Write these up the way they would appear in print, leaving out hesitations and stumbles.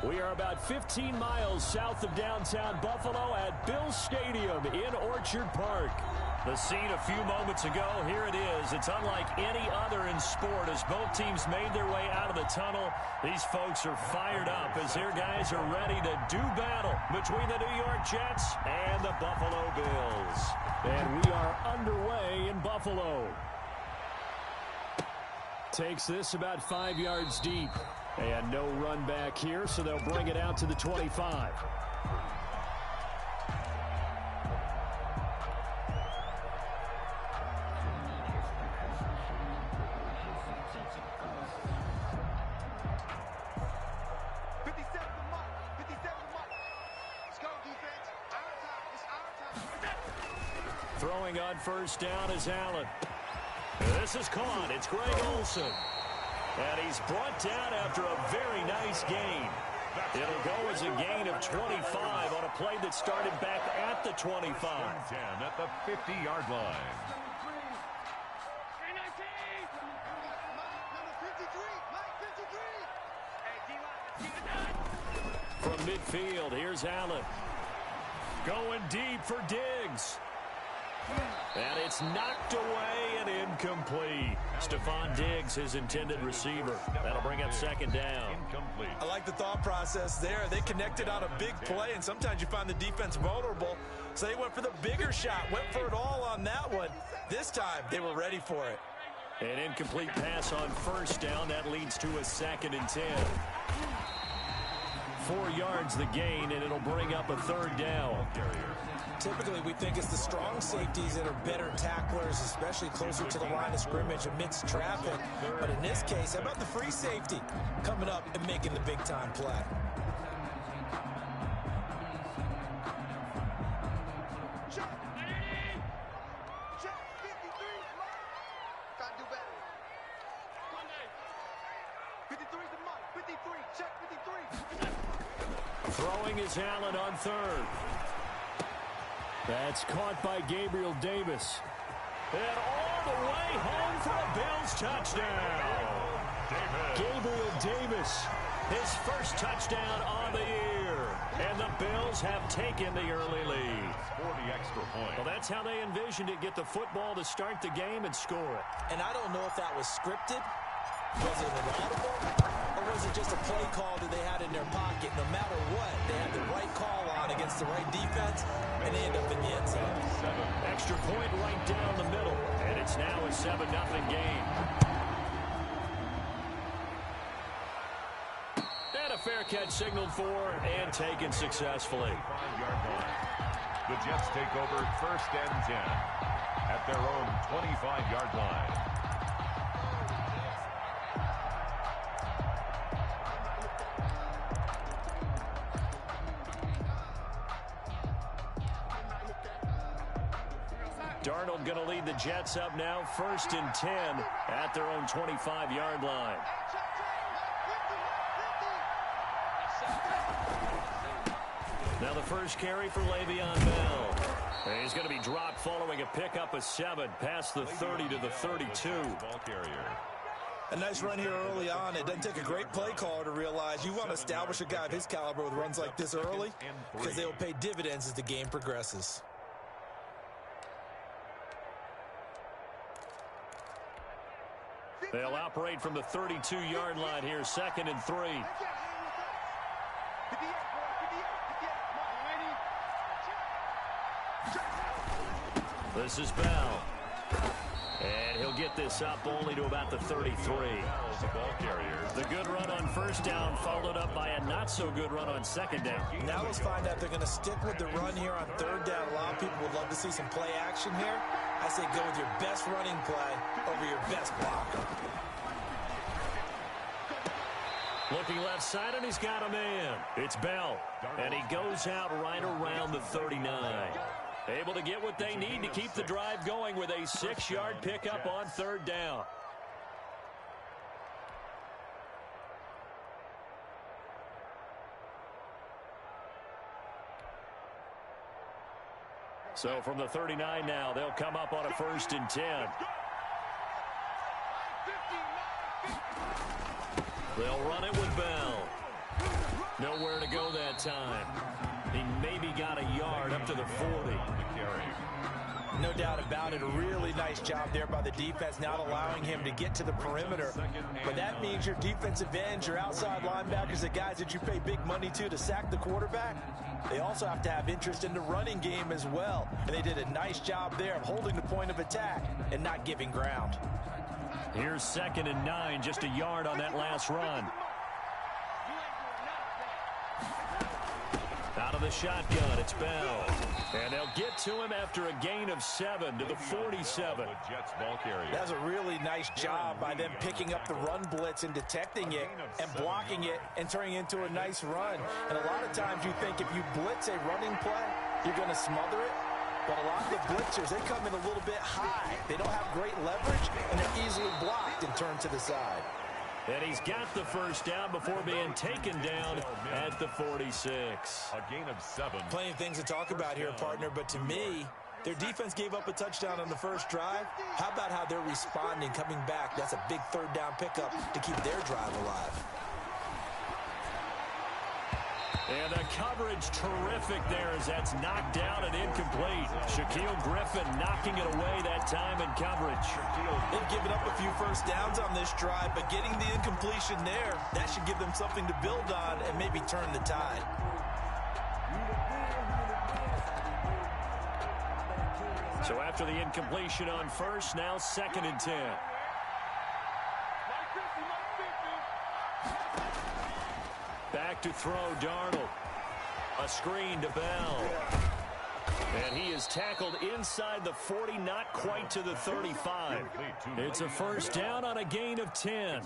We are about 15 miles south of downtown Buffalo at Bills Stadium in Orchard Park. The scene a few moments ago, here it is. It's unlike any other in sport as both teams made their way out of the tunnel. These folks are fired up as their guys are ready to do battle between the New York Jets and the Buffalo Bills. And we are underway in Buffalo. Takes this about 5 yards deep. And no run back here, so they'll bring it out to the 25. Throwing on first down is Allen. This is caught. It's Greg Olsen. And he's brought down after a very nice gain. It'll go as a gain of 25 on a play that started back at the 25. 10 at the 50-yard line. From midfield, here's Allen. Going deep for Diggs. And it's knocked away and incomplete. Stephon Diggs, his intended receiver. That'll bring up second down. Incomplete. I like the thought process there. They connected on a big play, and sometimes you find the defense vulnerable. So they went for the bigger shot, went for it all on that one. This time, they were ready for it. An incomplete pass on first down. That leads to a 2nd and 10. 4 yards the gain, and it'll bring up a third down. Typically, we think it's the strong safeties that are better tacklers, especially closer to the line of scrimmage amidst traffic. But in this case, how about the free safety coming up and making the big-time play? Throwing is Allen on third. That's caught by Gabriel Davis. And all the way home for a Bills touchdown. Gabriel Davis, his first touchdown on the year. And the Bills have taken the early lead. 40 extra points. Well, that's how they envisioned it, get the football to start the game and score. And I don't know if that was scripted. Was it an audible? Or was it just a play call that they had in their pocket? No matter what, they had the right call on against the right defense, and they end up in the end zone. Extra point right down the middle, and it's now a 7-0 game. And a fair catch signaled for and taken successfully. 5-yard line. The Jets take over 1st and 10 at their own 25-yard line. Darnold going to lead the Jets up now, 1st and 10 at their own 25-yard line. Now the first carry for Le'Veon Bell. And he's going to be dropped following a pickup of 7 past the 30 to the 32. Ball carrier. A nice run here early on. It doesn't take a great play caller to realize you want to establish a guy of his caliber with runs like this early because they will pay dividends as the game progresses. They'll operate from the 32-yard line here, 2nd and 3. This is Bell. And he'll get this up only to about the 33. The ball carrier. The good run on first down followed up by a not-so-good run on 2nd down. Now let's find out if they're going to stick with the run here on 3rd down. A lot of people would love to see some play action here. I say go with your best running play over your best blocker. Looking left side, and he's got a man. It's Bell, and he goes out right around the 39. Able to get what they need to keep the drive going with a 6-yard pickup on 3rd down. So from the 39 now, they'll come up on a 1st and 10. They'll run it with Bell. Nowhere to go that time. He maybe got a yard up to the 40. No doubt about it. A really nice job there by the defense, not allowing him to get to the perimeter. But that means your defensive ends, your outside linebackers, the guys that you pay big money to sack the quarterback, they also have to have interest in the running game as well. And they did a nice job there of holding the point of attack and not giving ground. Here's 2nd and 9, just a yard on that last run. Out of the shotgun, it's Bell. And they'll get to him after a gain of 7 to the 47. That's a really nice job by them picking up the run blitz and detecting it and blocking it and turning it into a nice run. And a lot of times you think if you blitz a running play, you're going to smother it. But a lot of the blitzers, they come in a little bit high. They don't have great leverage, and they're easily blocked and turned to the side. And he's got the first down before being taken down at the 46. A gain of 7. Plenty of things to talk about here, partner, but to me, their defense gave up a touchdown on the first drive. How about how they're responding, coming back? That's a big 3rd down pickup to keep their drive alive. And the coverage terrific there as that's knocked down and incomplete. Shaquille Griffin knocking it away that time in coverage. They've given up a few first downs on this drive, but getting the incompletion there, that should give them something to build on and maybe turn the tide. So after the incompletion on first, now 2nd and 10. Back to throw, Darnold. A screen to Bell. And he is tackled inside the 40, not quite to the 35. It's a first down on a gain of 10.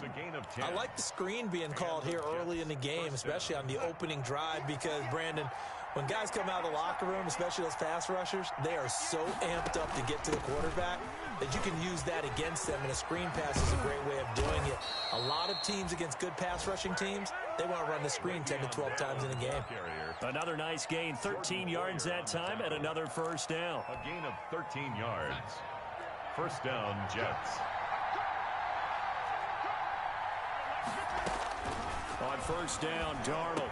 I like the screen being called here early in the game, especially on the opening drive, because, Brandon, when guys come out of the locker room, especially those pass rushers, they are so amped up to get to the quarterback that you can use that against them, and a screen pass is a great way of doing it. A lot of teams against good pass rushing teams, they want to run the screen 10 to 12 times in a game. Another nice gain, 13 yards that time, and another first down. A gain of 13 yards. First down, Jets. On first down, Darnold.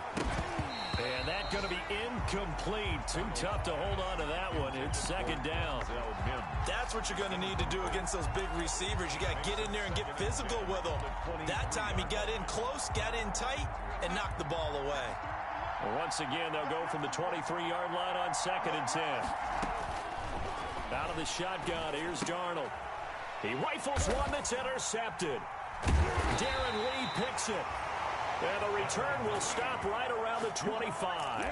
And that's going to be incomplete. Too tough to hold on to that one. It's 2nd down. That's what you're going to need to do against those big receivers. You got to get in there and get physical with them. That time he got in close, got in tight, and knocked the ball away. Well, once again, they'll go from the 23-yard line on 2nd and 10. Out of the shotgun, here's Darnold. He rifles one that's intercepted. Darren Lee picks it. And the return will stop right around the 25.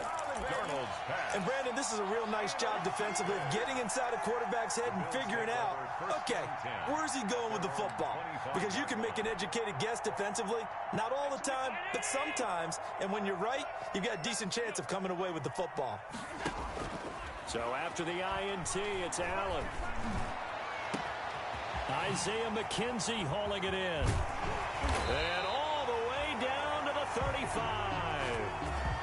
And, Brandon, this is a real nice job defensively of getting inside a quarterback's head and figuring out, okay, where's he going with the football? Because you can make an educated guess defensively, not all the time, but sometimes. And when you're right, you've got a decent chance of coming away with the football. So after the INT, it's Allen. Isaiah McKenzie hauling it in. And all the way down to the 35.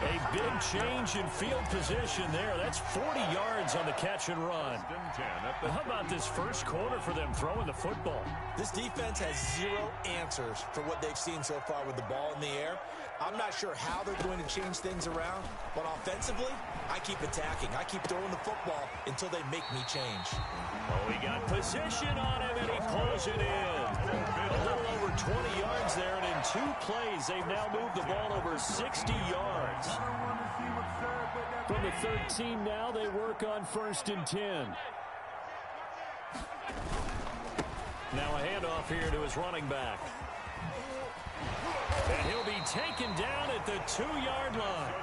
A big change in field position there. That's 40 yards on the catch and run. How about this first quarter for them throwing the football? This defense has zero answers for what they've seen so far with the ball in the air. I'm not sure how they're going to change things around, but offensively, I keep attacking. I keep throwing the football until they make me change. Oh, he got position on him, and he pulls it in. A little over 20 yards there, and in 2 plays, they've now moved the ball over 60 yards. From the 13 now, they work on 1st and 10. Now a handoff here to his running back. And he'll be taken down at the 2-yard line.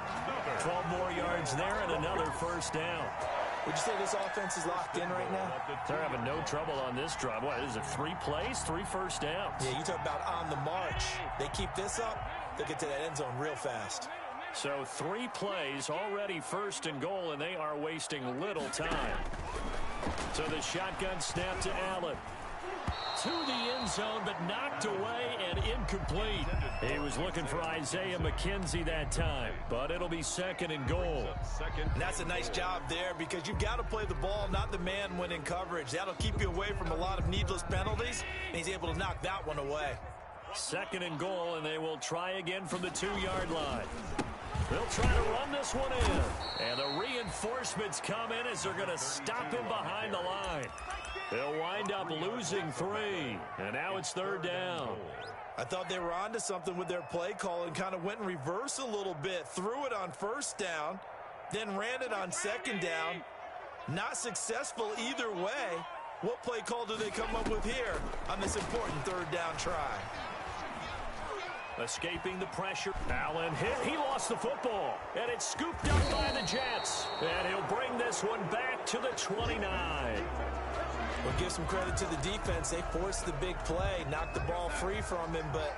12 more yards there and another first down. Would you say this offense is locked in right now? They're having no trouble on this drive. What is it, 3 plays, 3 first downs? Yeah, you talk about on the march. They keep this up, they'll get to that end zone real fast. So 3 plays, already 1st and goal, and they are wasting little time. So the shotgun snap to Allen. To the end zone, but knocked away and incomplete. He was looking for Isaiah McKenzie that time, but it'll be 2nd and goal. And that's a nice job there because you've got to play the ball, not the man when in coverage. That'll keep you away from a lot of needless penalties, and he's able to knock that one away. 2nd and goal, and they will try again from the 2-yard line. They'll try to run this one in. And the reinforcements come in as they're going to stop him behind the line. They'll wind up losing 3. And now it's 3rd down. I thought they were onto something with their play call and kind of went in reverse a little bit. Threw it on 1st down, then ran it on 2nd down. Not successful either way. What play call do they come up with here on this important 3rd down try? Escaping the pressure. Allen hit. He lost the football. And it's scooped up by the Jets. And he'll bring this one back to the 29. We'll give some credit to the defense. They forced the big play, knocked the ball free from him, but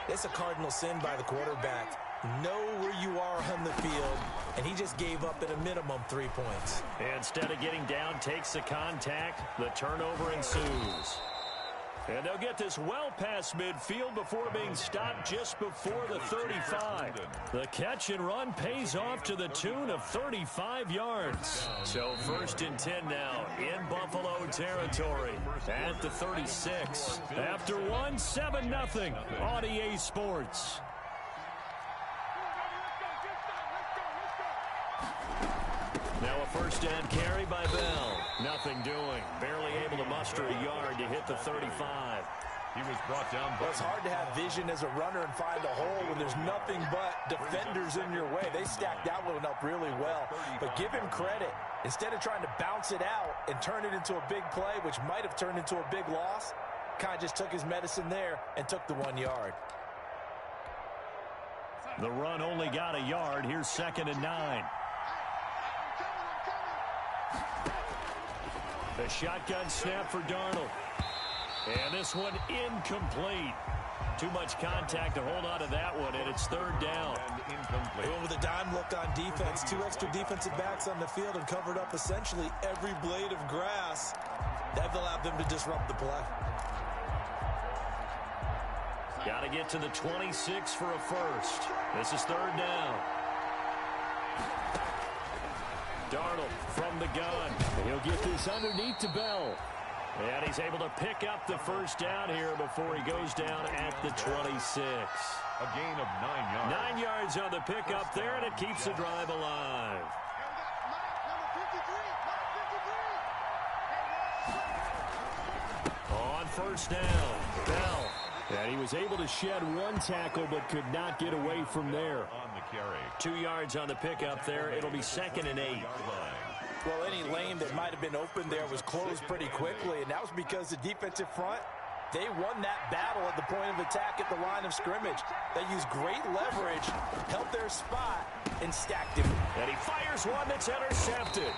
it's a cardinal sin by the quarterback. Know where you are on the field, and he just gave up at a minimum 3 points. Instead of getting down, takes the contact. The turnover ensues. And they'll get this well past midfield before being stopped just before the 35. The catch and run pays off to the tune of 35 yards. So 1st and 10 now in Buffalo territory at the 36. After 7-0 on EA Sports. Now a 1st down carry by Bell. Nothing doing. Barely able to muster a yard to hit the 35. He was brought down. Well, it's hard to have vision as a runner and find a hole when there's nothing but defenders in your way. They stacked that one up really well. But give him credit. Instead of trying to bounce it out and turn it into a big play, which might have turned into a big loss, kind of just took his medicine there and took the 1 yard. The run only got a yard. Here's 2nd and 9. The shotgun snap for Darnold. And this one incomplete. Too much contact to hold on to that one, and it's 3rd down. And incomplete. They went with a dime look on defense. 2 extra defensive backs on the field and covered up essentially every blade of grass. That allowed them to disrupt the play. Got to get to the 26 for a first. This is 3rd down. Darnold from the gun. He'll get this underneath to Bell. And he's able to pick up the 1st down here before he goes down at the 26. A gain of 9 yards. 9 yards on the pickup there, and it keeps the drive alive. On 1st down, Bell. And he was able to shed 1 tackle but could not get away from there. On the carry. 2 yards on the pickup there. It'll be 2nd and 8. Well, any lane that might have been open there was closed pretty quickly, and that was because the defensive front, they won that battle at the point of attack at the line of scrimmage. They used great leverage, held their spot, and stacked him. And he fires one that's intercepted.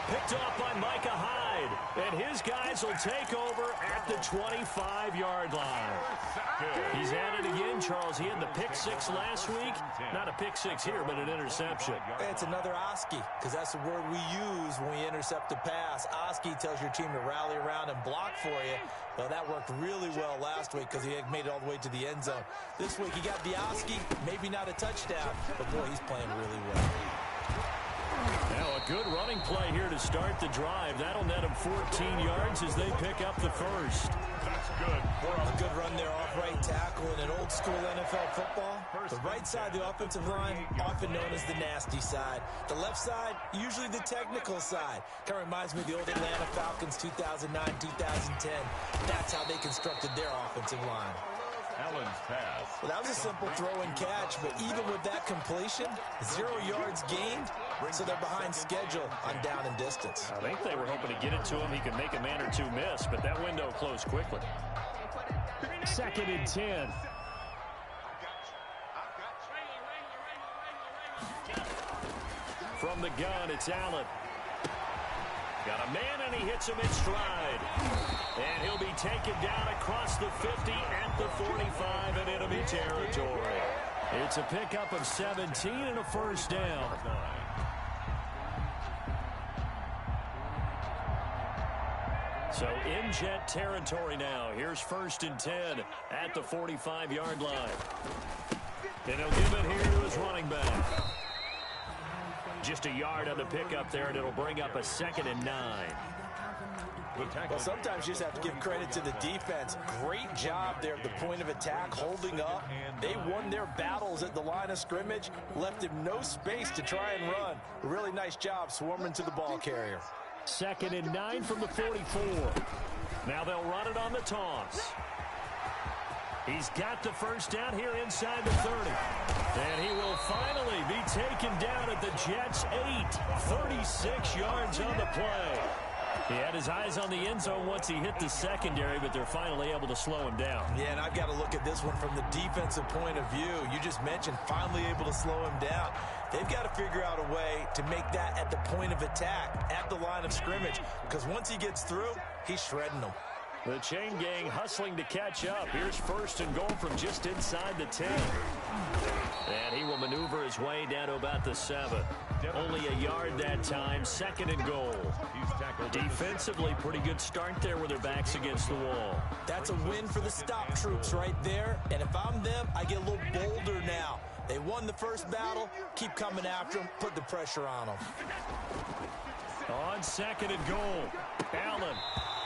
Picked off by Micah Hyde. And his guys will take over at the 25-yard line. He's at it again, Charles. He had the pick 6 last week. Not a pick 6 here, but an interception. It's another Oski, because that's the word we use when we intercept a pass. Oski tells your team to rally around and block for you. Well, that worked really well last week because he had made it all the way to the end zone. This week he got the Oski, maybe not a touchdown, but boy, he's playing really well. Now a good running play here to start the drive. That'll net him 14 yards as they pick up the first. That's good. A good run there off right tackle in an old school NFL football. The right side, the offensive line, often known as the nasty side. The left side, usually the technical side. Kind of reminds me of the old Atlanta Falcons 2009, 2010. That's how they constructed their offensive line. Allen's pass. Well, that was a simple throw and catch, but even with that completion, 0 yards gained, so they're behind schedule on down and distance. I think they were hoping to get it to him. He could make a man or two miss, but that window closed quickly. 2nd and 10. From the gun, it's Allen. Got a man, and he hits him in stride. And he'll be taken down across the 50 at the 45 in enemy territory. It's a pickup of 17 and a first down. So in Jet territory now. Here's 1st and 10 at the 45-yard line. And he'll give it here to his running back. Just a yard on the pickup there, and it'll bring up a 2nd and 9. Well, sometimes you just have to give credit to the defense. Great job there at the point of attack, holding up. They won their battles at the line of scrimmage, left him no space to try and run. A really nice job swarming to the ball carrier. 2nd and 9 from the 44. Now they'll run it on the toss. He's got the first down here inside the 30. And he will finally be taken down at the Jets' 8. 36 yards on the play. He had his eyes on the end zone once he hit the secondary, but they're finally able to slow him down. Yeah, and I've got to look at this one from the defensive point of view. You just mentioned finally able to slow him down. They've got to figure out a way to make that at the point of attack, at the line of scrimmage, because once he gets through, he's shredding them. The chain gang hustling to catch up. Here's 1st and goal from just inside the 10. And he will maneuver his way down to about the 7. Only a yard that time. 2nd and goal. Defensively, pretty good start there with their backs against the wall. That's a win for the stop troops right there. And if I'm them, I get a little bolder now. They won the first battle. Keep coming after them. Put the pressure on them. On 2nd and goal. Allen.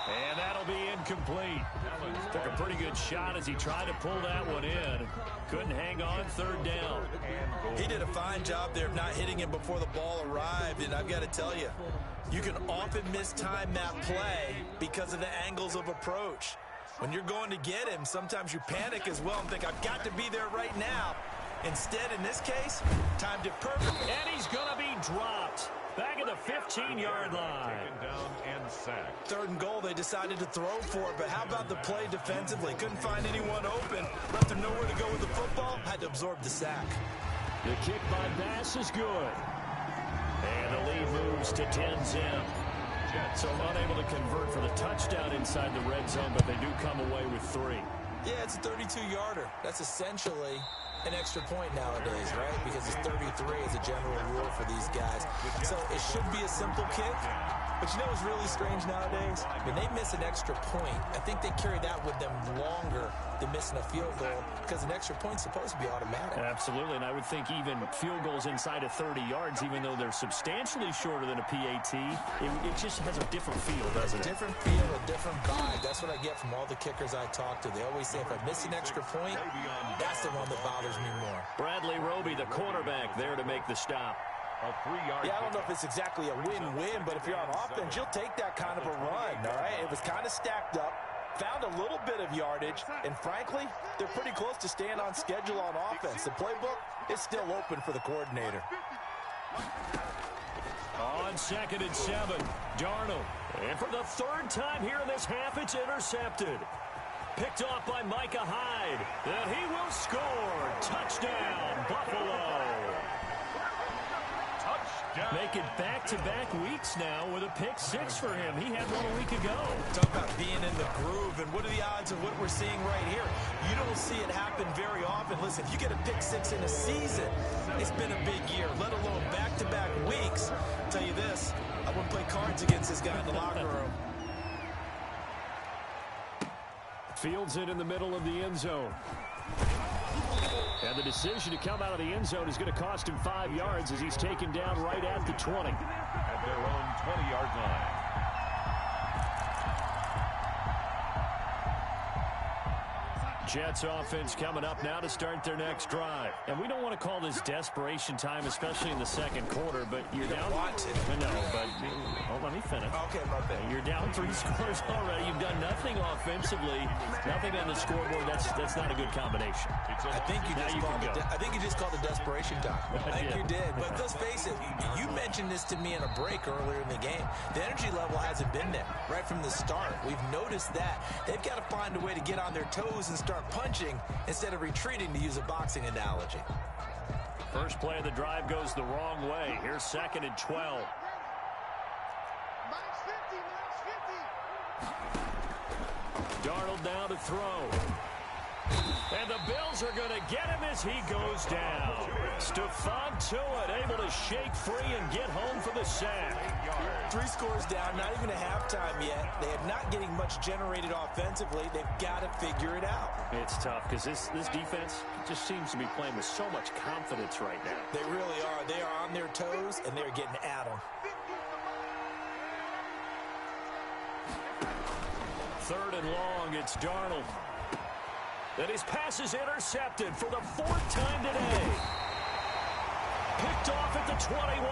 And that'll be incomplete. Took a pretty good shot as he tried to pull that one in. Couldn't hang on. 3rd down. He did a fine job there of not hitting him before the ball arrived. And I've got to tell you, you can often mistime that play because of the angles of approach. When you're going to get him, sometimes you panic as well and think, I've got to be there right now. Instead, in this case, timed it perfectly. And he's going to be dropped. Back at the 15-yard line. Taken down and sacked. 3rd and goal, they decided to throw for it, but how about the play defensively? Couldn't find anyone open. Left him nowhere to go with the football. Had to absorb the sack. The kick by Bass is good. And the lead moves to 10-10. So unable to convert for the touchdown inside the red zone, but they do come away with 3. Yeah, it's a 32-yarder. That's essentially an extra point nowadays, right? Because it's 33 as a general rule for these guys. So it should be a simple kick. But you know what's really strange nowadays? When they miss an extra point, I think they carry that with them longer than missing a field goal because an extra point's supposed to be automatic. Absolutely, and I would think even field goals inside of 30 yards, even though they're substantially shorter than a PAT, it just has a different feel, doesn't it? A different feel, a different vibe. That's what I get from all the kickers I talk to. They always say if I miss an extra point, that's the one that bothers me more. Bradley Roby, the quarterback, there to make the stop. A 3-yard. Yeah, I don't know if it's exactly a win-win, but if you're on offense, you'll take that kind of a run, all right? It was kind of stacked up, found a little bit of yardage, and frankly, they're pretty close to staying on schedule on offense. The playbook is still open for the coordinator. On 2nd and 7, Darnold. And for the 3rd time here in this half, it's intercepted. Picked off by Micah Hyde. And he will score. Touchdown, Buffalo. Making back-to-back weeks now with a pick 6 for him. He had one a week ago. Talk about being in the groove, and what are the odds of what we're seeing right here? You don't see it happen very often. Listen, if you get a pick 6 in a season, it's been a big year, let alone back-to-back weeks. I'll tell you this, I wouldn't play cards against this guy in the locker room. Fields it in the middle of the end zone. And the decision to come out of the end zone is going to cost him 5 yards as he's taken down right at the 20. At their own 20-yard line. Jets offense coming up now to start their next drive. And we don't want to call this desperation time, especially in the 2nd quarter, but you're down. No, but let me finish. Okay, my bad. You're down 3 scores already. You've done nothing offensively, nothing on the scoreboard. That's not a good combination. I think you just called it desperation time. I think you did. But let's face it, you mentioned this to me in a break earlier in the game. The energy level hasn't been there right from the start. We've noticed that. They've got to find a way to get on their toes and start punching instead of retreating, to use a boxing analogy. First play of the drive goes the wrong way. Here's 2nd and 12. Darnold down to throw. And the Bills are going to get him as he goes down. Stephon Tuitt able to shake free and get home for the sack. 3 scores down, not even a halftime yet. They are not getting much generated offensively. They've got to figure it out. It's tough because this defense just seems to be playing with so much confidence right now. They really are. They are on their toes, and they're getting at them. 3rd and long. It's Darnold. And his pass is intercepted for the 4th time today. Picked off at the 21.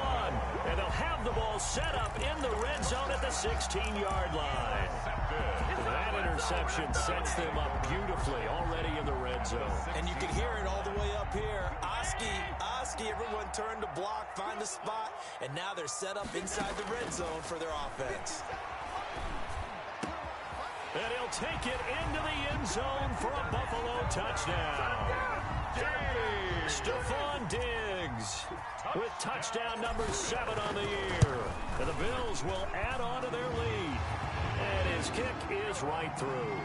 And they'll have the ball set up in the red zone at the 16-yard line. That interception sets them up beautifully already in the red zone. And you can hear it all the way up here. Oski, everyone turned to block, find the spot, and now they're set up inside the red zone for their offense. And he'll take it into the end zone for a Buffalo touchdown. Stephon Diggs with touchdown number 7 on the year. And the Bills will add on to their lead. And his kick is right through.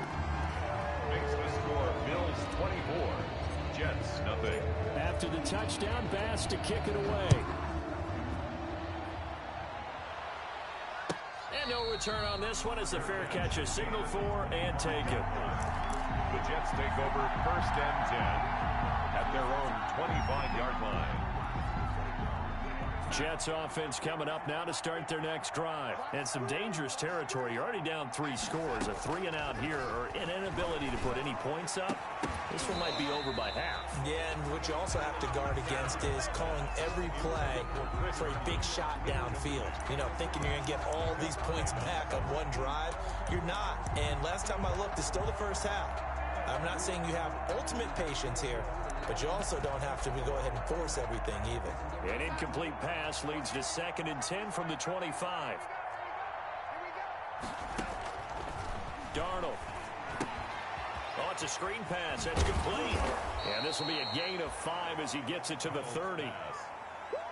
Makes the score Bills 24, Jets nothing. After the touchdown, Bass to kick it away. And no return on this one as the fair catch is signaled for and taken. The Jets take over 1st and 10 at their own 25-yard line. Jets offense coming up now to start their next drive. And some dangerous territory. You're already down 3 scores. A 3-and-out here or an inability to put any points up. This one might be over by half. Yeah, and what you also have to guard against is calling every play for a big shot downfield. You know, thinking you're going to get all these points back on one drive. You're not. And last time I looked, it's still the first half. I'm not saying you have ultimate patience here, but you also don't have to go ahead and force everything either. An incomplete pass leads to 2nd and 10 from the 25. Darnold. Oh, it's a screen pass. That's complete. And this will be a gain of 5 as he gets it to the 30.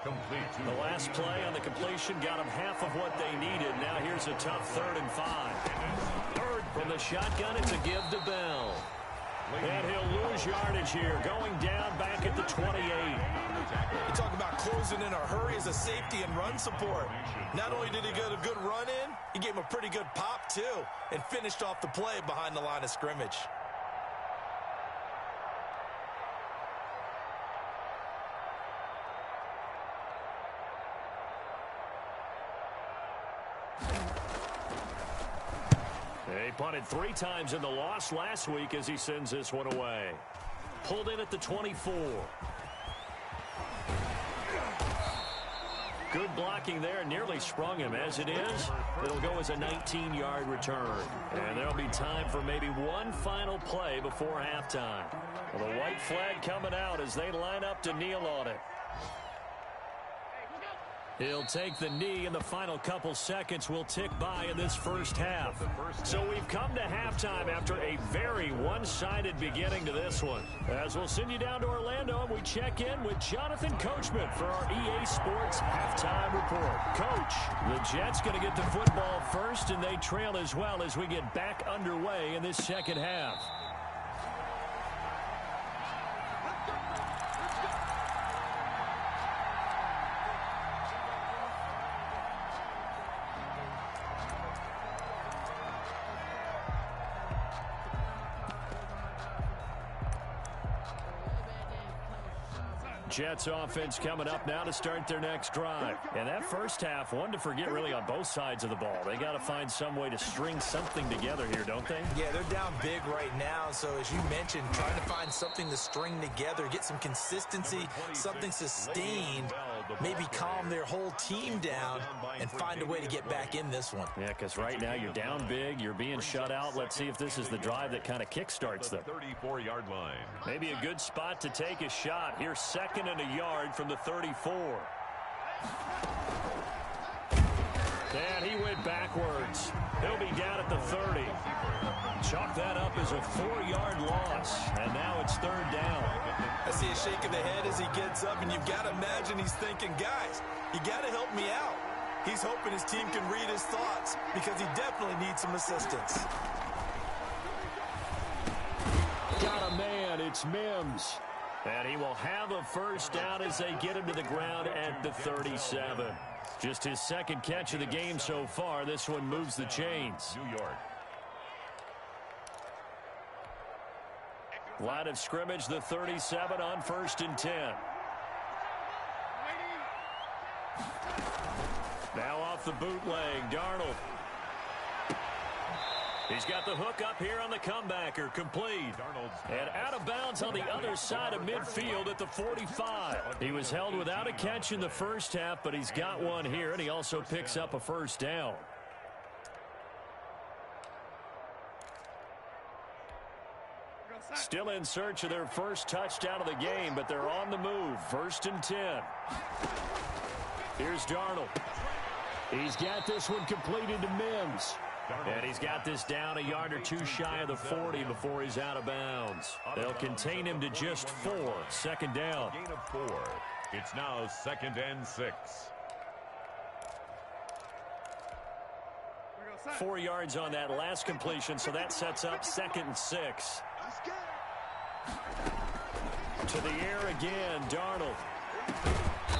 Complete. The last play on the completion got them half of what they needed. Now here's a tough 3rd and 5. Third from the shotgun. It's a give to Bell. And he'll lose yardage here, going down back at the 28. You talk about closing in a hurry as a safety and run support. Not only did he get a good run in, he gave him a pretty good pop, too, and finished off the play behind the line of scrimmage. He punted 3 times in the loss last week as he sends this one away. Pulled in at the 24. Good blocking there, nearly sprung him. As it is, it'll go as a 19-yard return. And there'll be time for maybe one final play before halftime. Well, the white flag coming out as they line up to kneel on it. He'll take the knee, and the final couple seconds will tick by in this first half. So we've come to halftime after a very one-sided beginning to this one. As we'll send you down to Orlando, and we check in with Jonathan Coachman for our EA Sports Halftime Report. Coach, the Jets going to get the football first, and they trail as well as we get back underway in this second half. Jets offense coming up now to start their next drive. And that first half, one to forget really on both sides of the ball. They got to find some way to string something together here, don't they? Yeah, they're down big right now. So as you mentioned, trying to find something to string together, get some consistency, something sustained, maybe calm their whole team down and find a way to get back in this one. Yeah, because right now you're down big, you're being shut out. Let's see if this is the drive that kind of kickstarts them. 34-yard line. Maybe a good spot to take a shot. Here's 2nd and a yard from the 34. And he went backwards. He'll be down at the 30. Chalk that up as a 4-yard loss. And now it's 3rd down. I see a shake of the head as he gets up, and you've got to imagine he's thinking, guys, you got to help me out. He's hoping his team can read his thoughts because he definitely needs some assistance. Got a man. It's Mims. And he will have a first down as they get him to the ground at the 37. Just his 2nd catch of the game so far. This one moves the chains. New York. Line of scrimmage, the 37 on 1st and 10. Now off the bootleg, Darnold. He He's got the hook up here on the comebacker, complete. And out of bounds on the other side of midfield at the 45. He was held without a catch in the first half, but he's got one here, and he also picks up a first down. Still in search of their first touchdown of the game, but they're on the move. 1st and 10. Here's Darnold. He's got this one completed to Mims. And he's got this down a yard or two shy of the 40 before he's out of bounds. They'll contain him to just 4. 2nd down. Gain of 4. It's now 2nd and 6. 4 yards on that last completion, so that sets up 2nd and 6. To the air again, Darnold.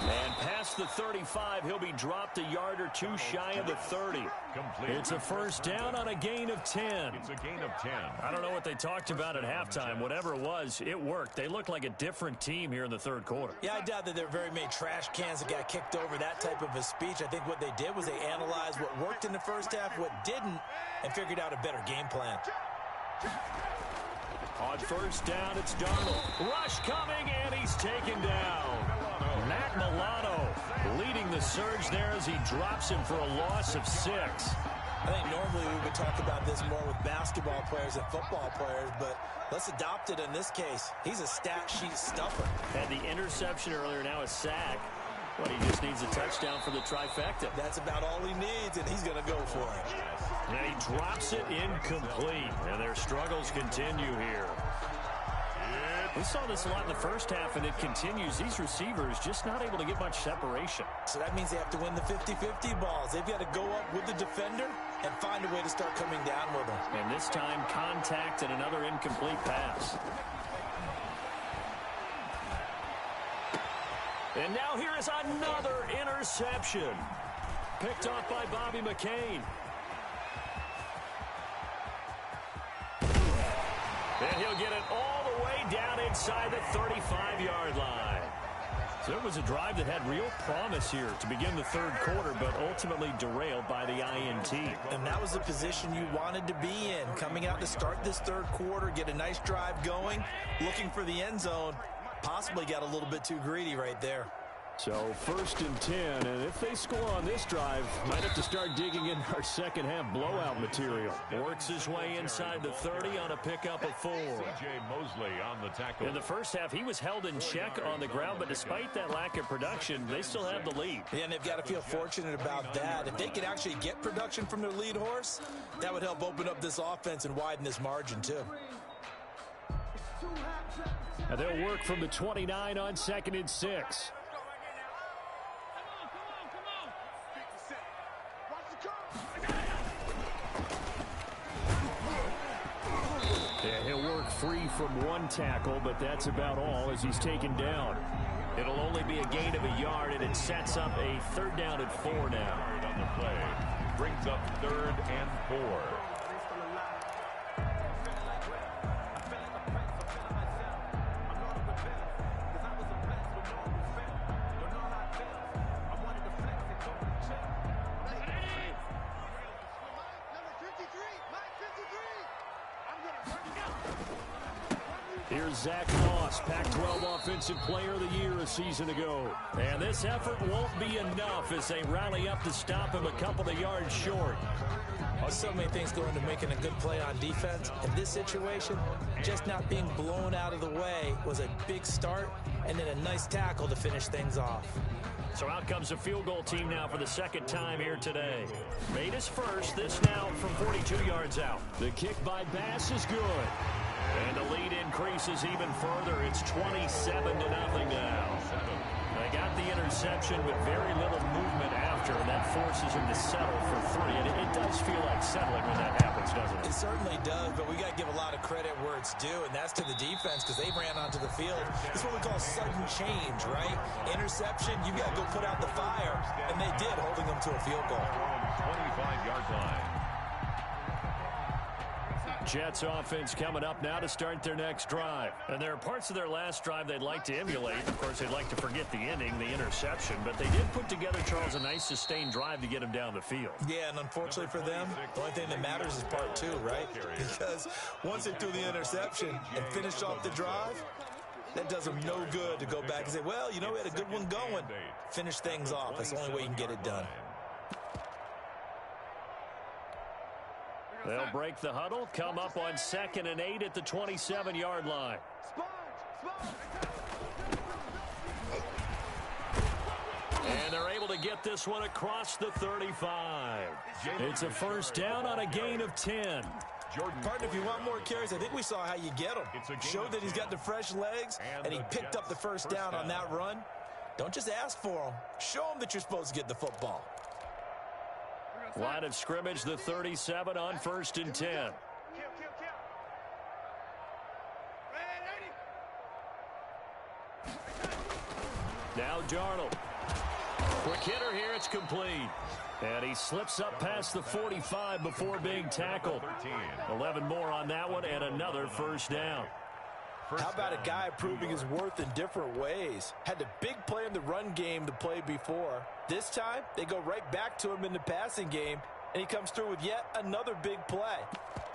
And past the 35, he'll be dropped a yard or two shy of the 30. It's a first down on a gain of 10. It's a gain of 10. I don't know what they talked about at halftime. Whatever it was, it worked. They look like a different team here in the 3rd quarter. Yeah, I doubt that there are very many trash cans that got kicked over, that type of a speech. I think what they did was they analyzed what worked in the first half, what didn't, and figured out a better game plan. On first down, it's Darnold. Rush coming, and he's taken down. Matt Milano leading the surge there as he drops him for a loss of 6. I think normally we would talk about this more with basketball players and football players, but let's adopt it in this case. He's a stat sheet stuffer. Had the interception earlier, now a sack. But he just needs a touchdown for the trifecta. That's about all he needs, and he's going to go for it. And he drops it incomplete. And their struggles continue here. We saw this a lot in the first half, and it continues. These receivers just not able to get much separation. So that means they have to win the 50-50 balls. They've got to go up with the defender and find a way to start coming down with them. And this time, contact and another incomplete pass. And now here is another interception. Picked off by Bobby McCain. And he'll get it all the way down inside the 35-yard line. So it was a drive that had real promise here to begin the 3rd quarter, but ultimately derailed by the INT. And that was the position you wanted to be in. Coming out to start this 3rd quarter, get a nice drive going, looking for the end zone. Possibly got a little bit too greedy right there. So 1st and 10, and if they score on this drive, might have to start digging in our second half blowout material. Works his way inside the 30 on a pickup of 4. C.J. Mosley on the tackle. In the first half, he was held in check on the ground, but despite that lack of production, they still have the lead. Yeah, and they've got to feel fortunate about that. If they could actually get production from their lead horse, that would help open up this offense and widen this margin too. And they'll work from the 29 on 2nd and 6. Yeah, he'll work free from one tackle, but that's about all as he's taken down. It'll only be a gain of a yard, and it sets up a 3rd down and 4 now. On the play. Brings up 3rd and 4. Here's Zach Moss, Pac-12 Offensive Player of the Year a season ago. And this effort won't be enough as they rally up to stop him a couple of yards short. Well, so many things go into making a good play on defense. In this situation, just not being blown out of the way was a big start, and then a nice tackle to finish things off. So out comes a field goal team now for the 2nd time here today. Made his first, this now from 42 yards out. The kick by Bass is good. And the lead increases even further. It's 27-0 now. They got the interception, but very little movement after, and that forces him to settle for 3. And it does feel like settling when that happens, doesn't it? It certainly does, but we got to give a lot of credit where it's due, and that's to the defense because they ran onto the field. It's what we call sudden change, right? Interception, you got to go put out the fire, and they did, holding them to a field goal. 25-yard line. Jets offense coming up now to start their next drive. And there are parts of their last drive they'd like to emulate. Of course, they'd like to forget the ending, the interception. But they did put together, Charles, a nice sustained drive to get him down the field. Yeah, and unfortunately for them, the only thing that matters is part two, right? Because once they threw the interception and finished off the drive, that does them no good to go back and say, well, you know, we had a good one going. Finish things off. That's the only way you can get it done. They'll break the huddle, come up on 2nd and 8 at the 27-yard line. And they're able to get this one across the 35. It's a first down on a gain of 10. Partner, if you want more carries, I think we saw how you get him. Showed that he's got the fresh legs, and he picked up the first down on that run. Don't just ask for him. Show him that you're supposed to get the football. Line of scrimmage, the 37 on 1st and 10. Now Darnold. Quick hitter here, it's complete. And he slips up past the 45 before being tackled. 11 more on that one and another first down. How about a guy proving his worth in different ways? Had the big play in the run game to play before. This time, they go right back to him in the passing game, and he comes through with yet another big play.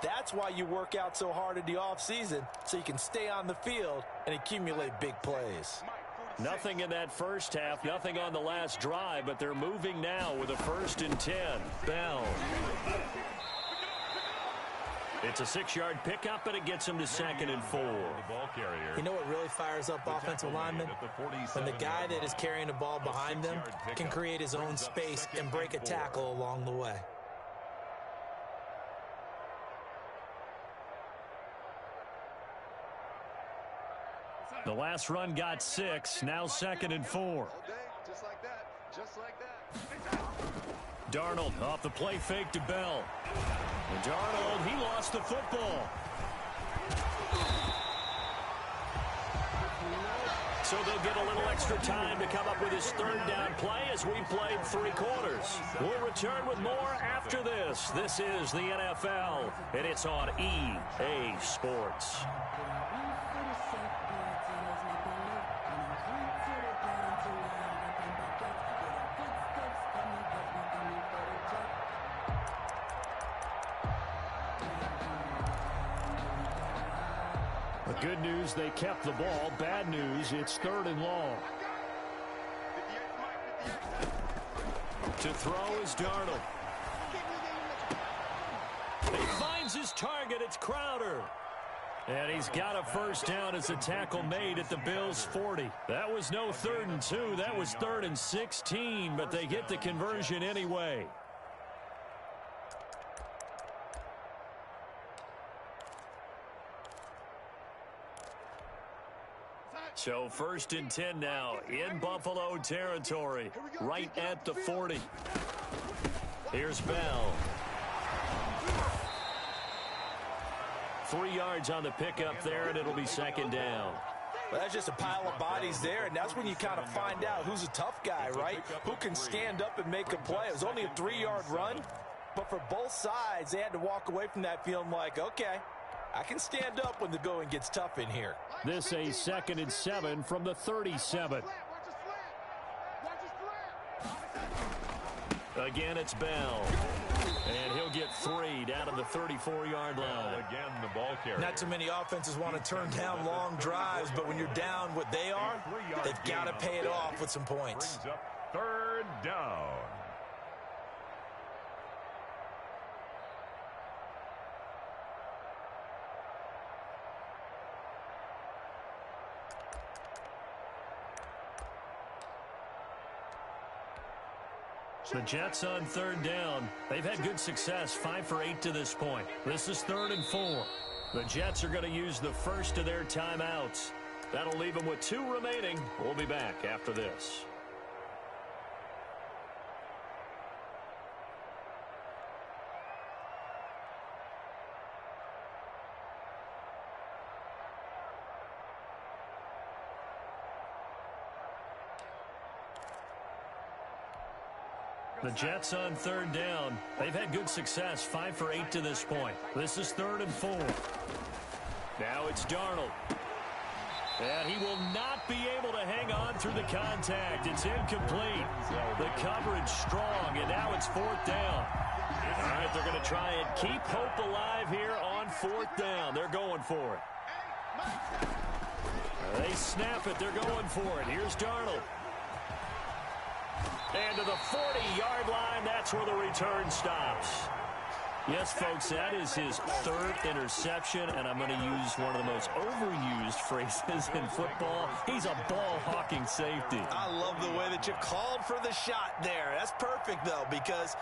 That's why you work out so hard in the offseason, so you can stay on the field and accumulate big plays. Nothing in that first half, nothing on the last drive, but they're moving now with a 1st and 10. Bell. It's a 6-yard pickup, and it gets him to 2nd and 4. You know what really fires up offensive linemen? When the guy that is carrying the ball behind them can create his own space and break a tackle along the way. The last run got 6, now 2nd and 4. Just like that. Just like that. Darnold off the play fake to Bell. And Darnold, he lost the football. So they'll get a little extra time to come up with his 3rd down play as we played 3 quarters. We'll return with more after this. This is the NFL, and it's on EA Sports. Good news, they kept the ball. Bad news, it's 3rd and long. To throw is Darnold. He finds his target. It's Crowder. And he's got a first down as a tackle made at the Bills' 40. That was no 3rd and 2. That was 3rd and 16, but they get the conversion anyway. So 1st and 10 now in Buffalo territory, right at the 40. Here's Bell. 3 yards on the pickup there, and it'll be 2nd down. Well, that's just a pile of bodies there, and that's when you kind of find out who's a tough guy, right? Who can stand up and make a play. It was only a 3-yard run, but for both sides, they had to walk away from that feeling like, okay, I can stand up when the going gets tough in here. This a 2nd and 7 from the 37. Again, it's Bell. And he'll get 3 down to the 34-yard line. Again, the ball carrier. Not too many offenses want to turn down long drives, but when you're down what they are, they've got to pay it off with some points. Brings up 3rd down. The Jets on 3rd down. They've had good success, 5 for 8 to this point. This is 3rd and 4. The Jets are going to use the first of their timeouts. That'll leave them with 2 remaining. We'll be back after this. The Jets on third down. They've had good success, 5 for 8 to this point. This is 3rd and 4. Now it's Darnold. And he will not be able to hang on through the contact. It's incomplete. The coverage strong, and now it's 4th down. All right, they're going to try and keep hope alive here on 4th down. They're going for it. They snap it. They're going for it. Here's Darnold. And to the 40-yard line, that's where the return stops. Yes, folks, that is his 3rd interception, and I'm going to use one of the most overused phrases in football. He's a ball-hawking safety. I love the way that you called for the shot there. That's perfect, though, because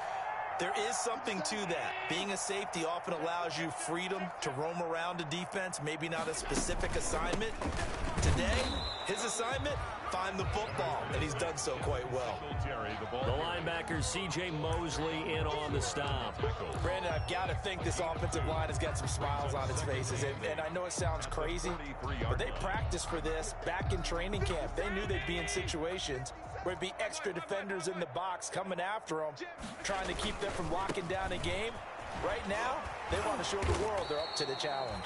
there is something to that. Being a safety often allows you freedom to roam around a defense, maybe not a specific assignment. Today, his assignment, find the football, and he's done so quite well. The linebacker, C.J. Mosley, in on the stop. Brandon, I've got to think this offensive line has got some smiles on its faces, and I know it sounds crazy, but they practiced for this back in training camp. They knew they'd be in situations where it'd be extra defenders in the box coming after them, trying to keep them from locking down a game. Right now, they want to show the world they're up to the challenge.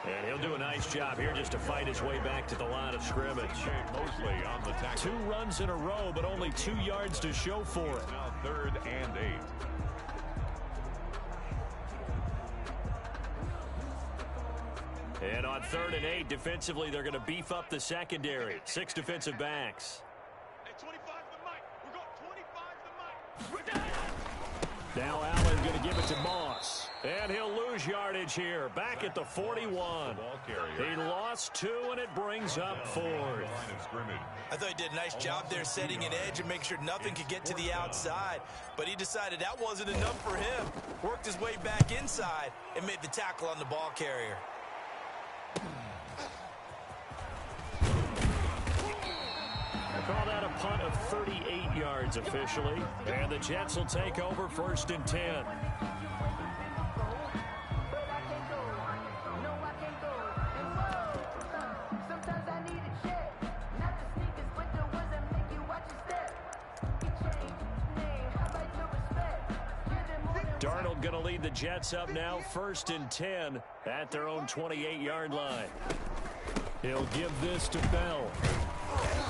And he'll do a nice job here just to fight his way back to the line of scrimmage. Mostly on the tackle. 2 runs in a row, but only 2 yards to show for it. Now 3rd and 8. And on 3rd and 8, defensively, they're going to beef up the secondary. 6 defensive backs. Hey, 25 to Mike. We're going 25 to Mike. Now Allen going to give it to Moss. And he'll lose yardage here. Back at the 41. He lost 2, and it brings up 4th. I thought he did a nice job there setting an edge and making sure nothing could get to the outside. But he decided that wasn't enough for him. Worked his way back inside and made the tackle on the ball carrier. Call that a punt of 38 yards officially. And the Jets will take over 1st and 10. Darnold going to lead the Jets up now, 1st and 10 at their own 28-yard line. He'll give this to Bell.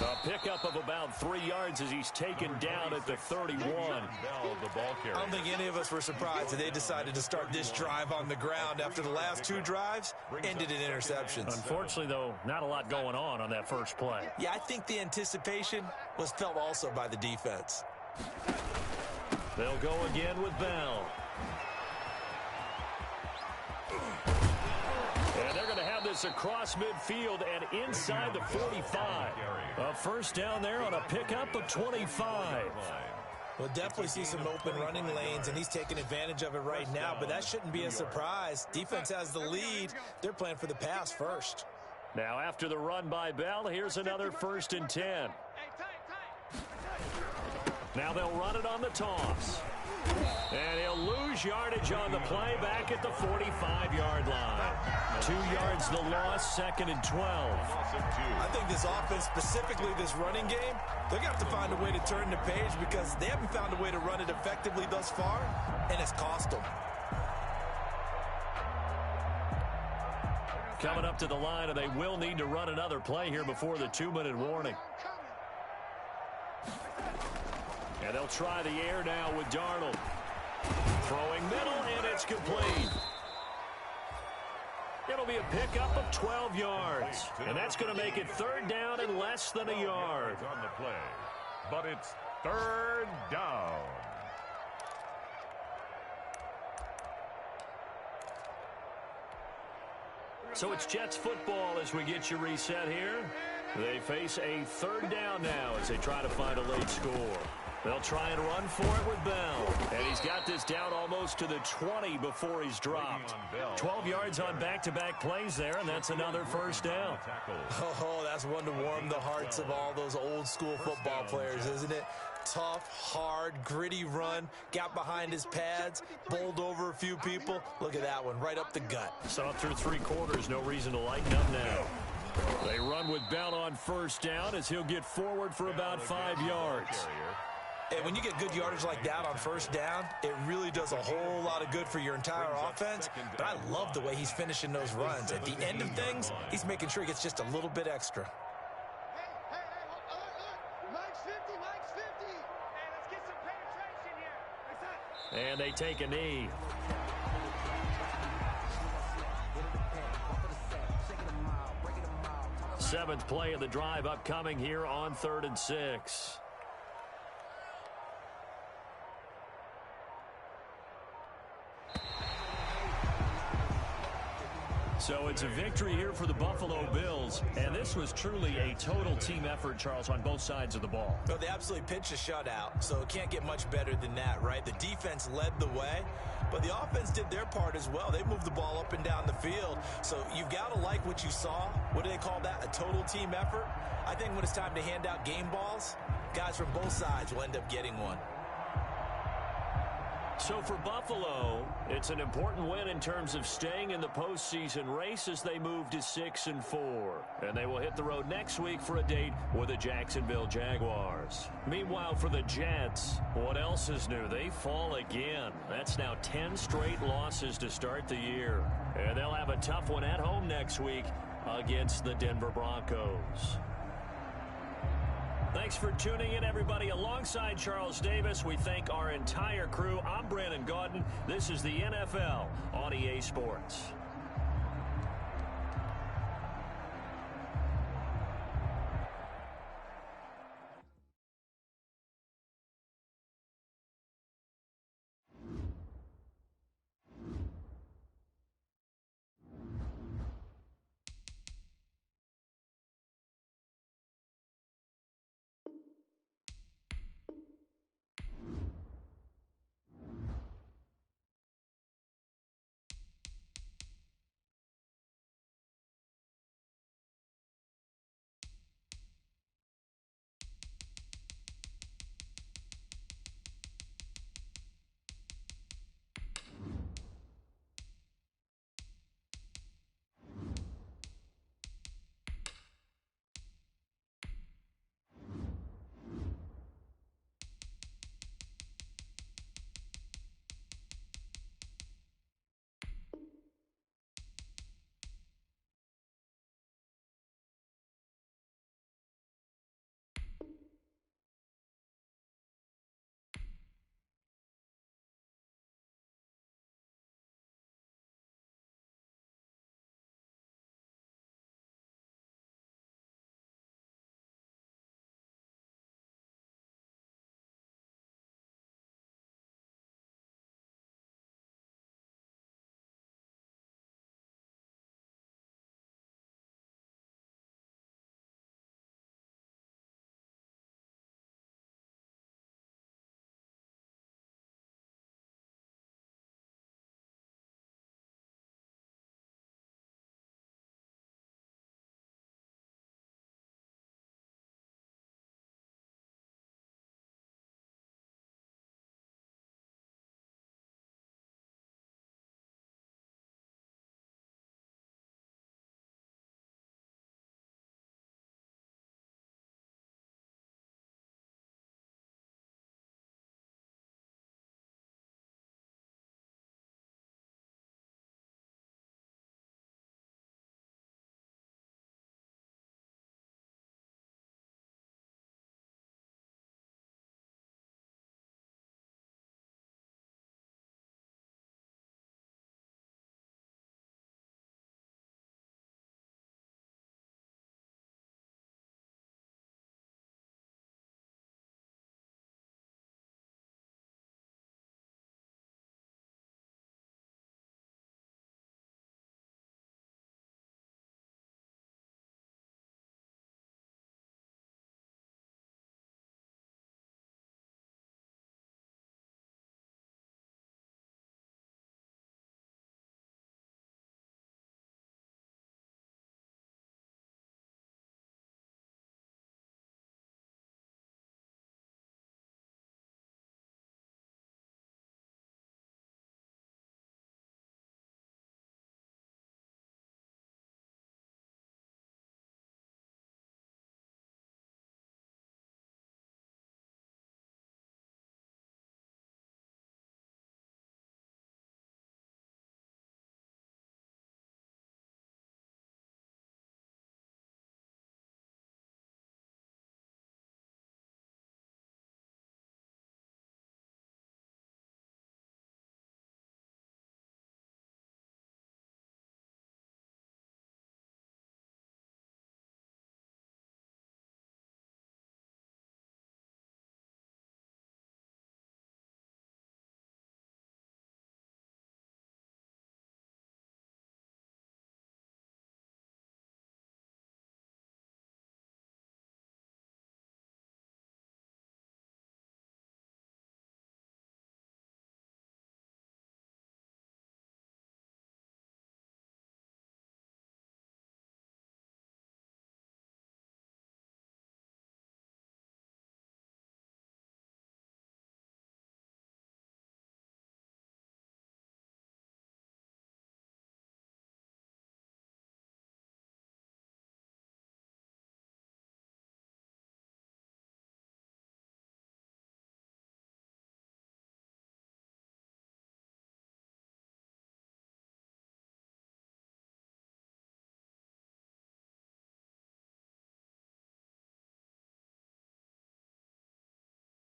A pickup of about 3 yards as he's taken down at the 31. I don't think any of us were surprised that they decided to start this drive on the ground after the last 2 drives ended in interceptions. Unfortunately, though, not a lot going on that first play. Yeah, I think the anticipation was felt also by the defense. They'll go again with Bell. And they're going to have this across midfield and inside the 45. A 1st down there on a pickup of 25. We'll definitely see some open running lanes, and he's taking advantage of it right now, but that shouldn't be a surprise. Defense has the lead. They're playing for the pass first. Now after the run by Bell, here's another 1st and 10. Now they'll run it on the toss. And he'll lose yardage on the play back at the 45-yard line. 2 yards the loss, 2nd and 12. I think this offense, specifically this running game, they're going to have to find a way to turn the page because they haven't found a way to run it effectively thus far, and it's cost them. Coming up to the line, and they will need to run another play here before the 2-minute warning. And they'll try the air now with Darnold. Throwing middle, and it's complete. It'll be a pickup of 12 yards. And that's going to make it 3rd down and less than a yard. On the play, but it's 3rd down. So it's Jets football as we get you reset here. They face a 3rd down now as they try to find a late score. They'll try and run for it with Bell. And he's got this down almost to the 20 before he's dropped. 12 yards on back-to-back plays there, and that's another 1st down. Oh, that's one to warm the hearts of all those old-school football players, isn't it? Tough, hard, gritty run, got behind his pads, bowled over a few people. Look at that one, right up the gut. So through 3 quarters, no reason to lighten up now. They run with Bell on 1st down as he'll get forward for about 5 yards. And when you get good yardage like that on first down, it really does a whole lot of good for your entire offense. But I love the way he's finishing those runs. At the end of things, he's making sure he gets just a little bit extra. Hey, Mike's 50, Mike's 50. Hey, let's get some penetration here. And they take a knee. Seventh play of the drive upcoming here on 3rd and 6. So it's a victory here for the Buffalo Bills, and this was truly a total team effort, Charles, on both sides of the ball. Well, they absolutely pitched a shutout, so it can't get much better than that, right? The defense led the way, but the offense did their part as well. They moved the ball up and down the field, so you've got to like what you saw. What do they call that? A total team effort? I think when it's time to hand out game balls, guys from both sides will end up getting one. So for Buffalo, it's an important win in terms of staying in the postseason race as they move to 6-4. And they will hit the road next week for a date with the Jacksonville Jaguars. Meanwhile, for the Jets, what else is new? They fall again. That's now 10 straight losses to start the year. And they'll have a tough one at home next week against the Denver Broncos. Thanks for tuning in, everybody. Alongside Charles Davis, we thank our entire crew. I'm Brandon Gaudin. This is the NFL on EA Sports.